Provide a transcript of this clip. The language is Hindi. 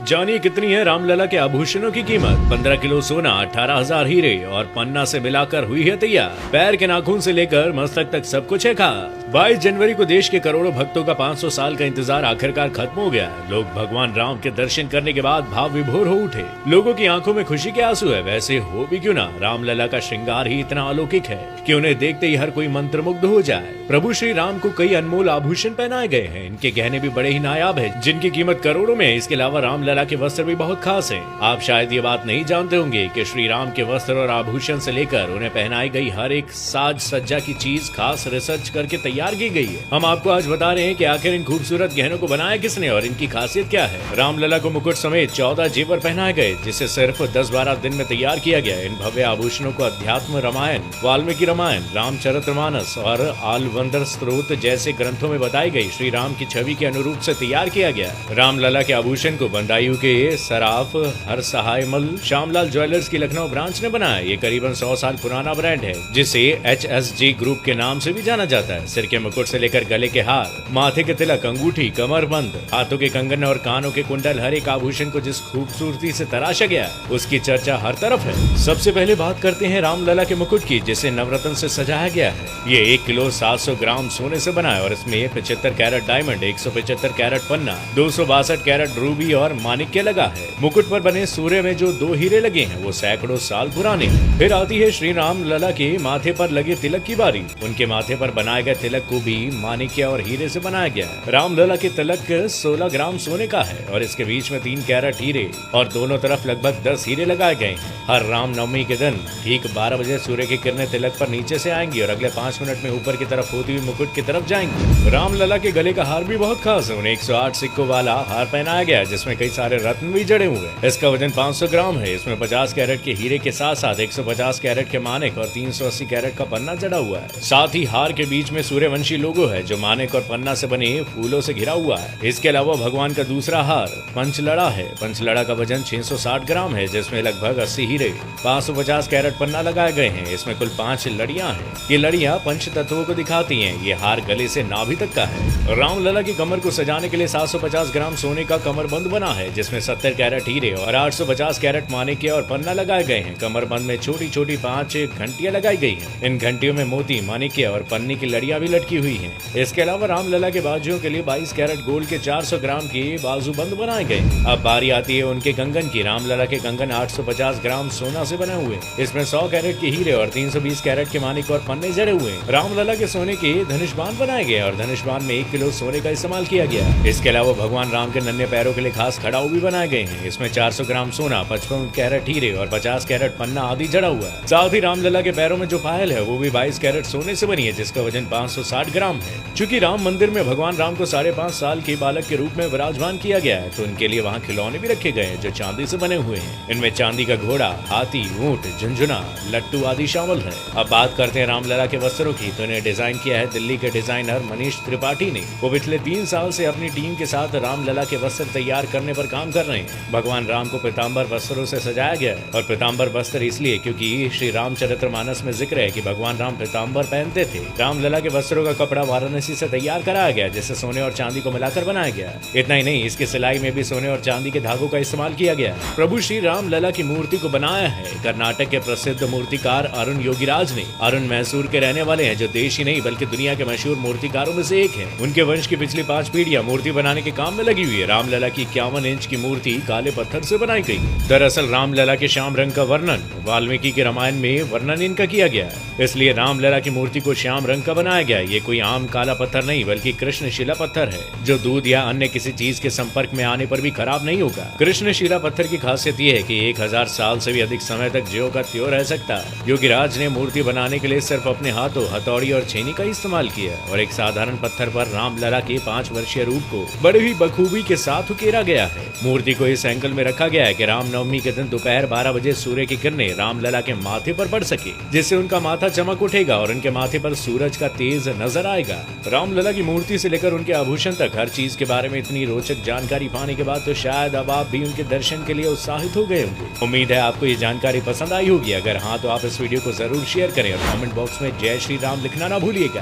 जानिए कितनी है रामलला के आभूषणों की कीमत। 15 किलो सोना, 18,000 हीरे और पन्ना से मिलाकर हुई है तैयार। पैर के नाखून से लेकर मस्तक तक सब कुछ है खास। 22 जनवरी को देश के करोड़ों भक्तों का 500 साल का इंतजार आखिरकार खत्म हो गया है। लोग भगवान राम के दर्शन करने के बाद भाव विभोर हो उठे। लोगों की आंखों में खुशी के आंसू है। वैसे हो भी क्यों ना, रामलला का श्रृंगार ही इतना अलौकिक है कि उन्हें देखते ही हर कोई मंत्रमुग्ध हो जाए। प्रभु श्री राम को कई अनमोल आभूषण पहनाए गए हैं। इनके गहने भी बड़े ही नायाब है, जिनकी कीमत करोड़ों में है। इसके अलावा रामलला के वस्त्र भी बहुत खास हैं। आप शायद ये बात नहीं जानते होंगे कि श्री राम के वस्त्र और आभूषण से लेकर उन्हें पहनाई गई हर एक साज सज्जा की चीज खास रिसर्च करके तैयार की गई है। हम आपको आज बता रहे हैं कि आखिर इन खूबसूरत गहनों को बनाया किसने और इनकी खासियत क्या है। रामलला को मुकुट समेत 14 जेवर पहनाए गए, जिसे सिर्फ 10-12 दिन में तैयार किया गया। इन भव्य आभूषणों को अध्यात्म रामायण, वाल्मीकि रामायण, रामचरितमानस और आलवंदर स्त्रोत जैसे ग्रंथों में बताई गई श्री राम की छवि के अनुरूप से तैयार किया गया। रामलला के आभूषण को बंदायूं के सराफ हर सहाय मल श्यामलाल ज्वेलर्स की लखनऊ ब्रांच ने बनाया। ये करीबन 100 साल पुराना ब्रांड है, जिसे HSG ग्रुप के नाम से भी जाना जाता है। सिर के मुकुट से लेकर गले के हार, माथे के तिलक, अंगूठी, कमरबंद, हाथों के कंगन और कानों के कुंडल, हर एक आभूषण को जिस खूबसूरती से तराशा गया उसकी चर्चा हर तरफ है। सबसे पहले बात करते हैं रामलला के मुकुट की, जिसे नवरत्न से सजाया गया है। ये 1 किलो 700 ग्राम सोने से बना है और इसमें 75 कैरेट डायमंड, 175 कैरेट पन्ना, 262 कैरेट रूबी और माणिक्य लगा है। मुकुट पर बने सूर्य में जो 2 हीरे लगे हैं वो सैकड़ों साल पुराने हैं। फिर आती है श्री रामलला के माथे पर लगे तिलक की बारी। उनके माथे पर बनाए गए तिलक को भी माणिक्य और हीरे से बनाया गया है। रामलला के तिलक 16 ग्राम सोने का है और इसके बीच में 3 कैरेट हीरे और दोनों तरफ लगभग 10 हीरे लगाए गए हैं। हर रामनवमी के दिन ठीक 12 बजे सूर्य की किरणें तिलक पर नीचे से आएंगी और अगले 5 मिनट में ऊपर की तरफ होती हुई मुकुट की तरफ जाएंगी। रामलला के गले का हार भी बहुत खास है। उन्हें 108 सिक्कों वाला हार पहनाया गया है, जिसमें कई सारे रत्न भी जड़े हुए हैं। इसका वजन 500 ग्राम है। इसमें 50 कैरेट के हीरे के साथ साथ 150 कैरेट के मानिक और 380 कैरेट का पन्ना जड़ा हुआ है। साथ ही हार के बीच में सूर्यवंशी लोगो है, जो मानिक और पन्ना से बने फूलों से घिरा हुआ है। इसके अलावा भगवान का दूसरा हार पंचलड़ा है। पंचलड़ा का वजन 660 ग्राम है, जिसमें लगभग 80 हीरे, 550 कैरेट पन्ना लगाए गए हैं। इसमें कुल 5 लड़ियां हैं। ये लड़ियां पंच तत्वों को दिखाती हैं। ये हार गले से नाभि तक का है। रामलला की कमर को सजाने के लिए 750 ग्राम सोने का कमरबंद बना है, जिसमें 70 कैरेट हीरे और 850 कैरेट माणिक्य और पन्ना लगाए गए हैं। कमरबंद में छोटी छोटी 5 घंटियां लगाई गई हैं। इन घंटियों में मोती, माणिक्य और पन्नी की लड़ियां भी लटकी हुई हैं। इसके अलावा रामलला के बाजुओं के लिए 22 कैरेट गोल्ड के 400 ग्राम के बाजूबंद बनाए गए। अब बारी आती है उनके कंगन की। रामलला के कंगन 850 ग्राम सोना से बने हुए, इसमें 100 कैरेट के हीरे और 320 कैरेट के माणिक और पन्ने जड़े हुए। रामलला के सोने के धनुष्बाण बनाए गए और धनुष्बाण में 1 किलो सोने का इस्तेमाल किया गया। इसके अलावा भगवान राम के नन्हे पैरों के लिए खास खड़ाऊ भी बनाए गए हैं। इसमें 400 ग्राम सोना, 55 कैरेट हीरे और 50 कैरेट पन्ना आदि जड़ा हुआ है। साथ ही रामलला के पैरों में जो पायल है वो भी 22 कैरेट सोने से बनी है, जिसका वजन 560 ग्राम है। चूंकि राम मंदिर में भगवान राम को 5.5 साल के बालक के रूप में विराजमान किया गया है, तो उनके लिए वहाँ खिलौने भी रखे गए हैं जो चांदी से बने हुए हैं। इनमें चांदी का घोड़ा, हाथी, ऊंट, झुंझुना, लट्टू आदि शामिल है। अब बात करते हैं रामलला के वस्त्रों की, तो इन्हें डिजाइन किया है दिल्ली के डिजाइनर मनीष त्रिपाठी ने। वो पिछले 3 साल से अपनी टीम के साथ रामलला के वस्त्र तैयार करने पर काम कर रहे हैं। भगवान राम को पीताम्बर वस्त्रों से सजाया गया है और पीताम्बर वस्त्र इसलिए क्योंकि श्री रामचरितमानस में जिक्र है कि भगवान राम पीताम्बर पहनते थे। रामलला के वस्त्रों का कपड़ा वाराणसी से तैयार कराया गया, जिसे सोने और चांदी को मिलाकर बनाया गया। इतना ही नहीं, इसकी सिलाई में भी सोने और चांदी के धागों का इस्तेमाल किया गया। प्रभु श्री रामलला की मूर्ति को बनाया है कर्नाटक के प्रसिद्ध मूर्तिकार अरुण योगीराज ने। अरुण मैसूर के रहने वाले हैं, जो देश ही नहीं बल्कि दुनिया के मशहूर मूर्तिकारों में से एक है। उनके वंश की पिछली 5 पीढ़ियां मूर्ति बनाने के काम में लगी हुई है। रामलला की 51 इंच की मूर्ति काले पत्थर से बनाई गई। दरअसल रामलला के श्याम रंग का वर्णन वाल्मीकि के रामायण में वर्णन इनका किया गया है, इसलिए रामलला की मूर्ति को श्याम रंग का बनाया गया। ये कोई आम काला पत्थर नहीं बल्कि कृष्णशिला पत्थर है, जो दूध या अन्य किसी चीज के संपर्क में आने पर भी खराब नहीं होगा। कृष्णशिला पत्थर की खासियत ये है कि 1000 साल से भी अधिक समय तक ज्यों का त्यों रह सकता है। योगीराज ने मूर्ति बनाने के लिए सिर्फ अपने हाथों, हथौड़ी और छेनी का इस्तेमाल किया और एक साधारण पत्थर पर रामलला के 5 वर्षीय रूप को बड़ी ही बखूबी के साथ उकेरा गया है। मूर्ति को इस एंगल में रखा गया है कि रामनवमी के दिन दोपहर 12 बजे सूर्य की किरणें रामलला के माथे पर पड़ सके, जिससे उनका माथा चमक उठेगा और उनके माथे पर सूरज का तेज नजर आएगा। रामलला की मूर्ति से लेकर उनके आभूषण तक हर चीज के बारे में इतनी रोचक जानकारी पाने के बाद तो शायद अब आप भी उनके दर्शन के लिए उत्साहित हो गए होंगे। उम्मीद है आपको ये जानकारी पसंद आई होगी। अगर हाँ, तो आप इस वीडियो को जरूर शेयर करें और कमेंट बॉक्स में जय श्री राम लिखना ना भूलिएगा।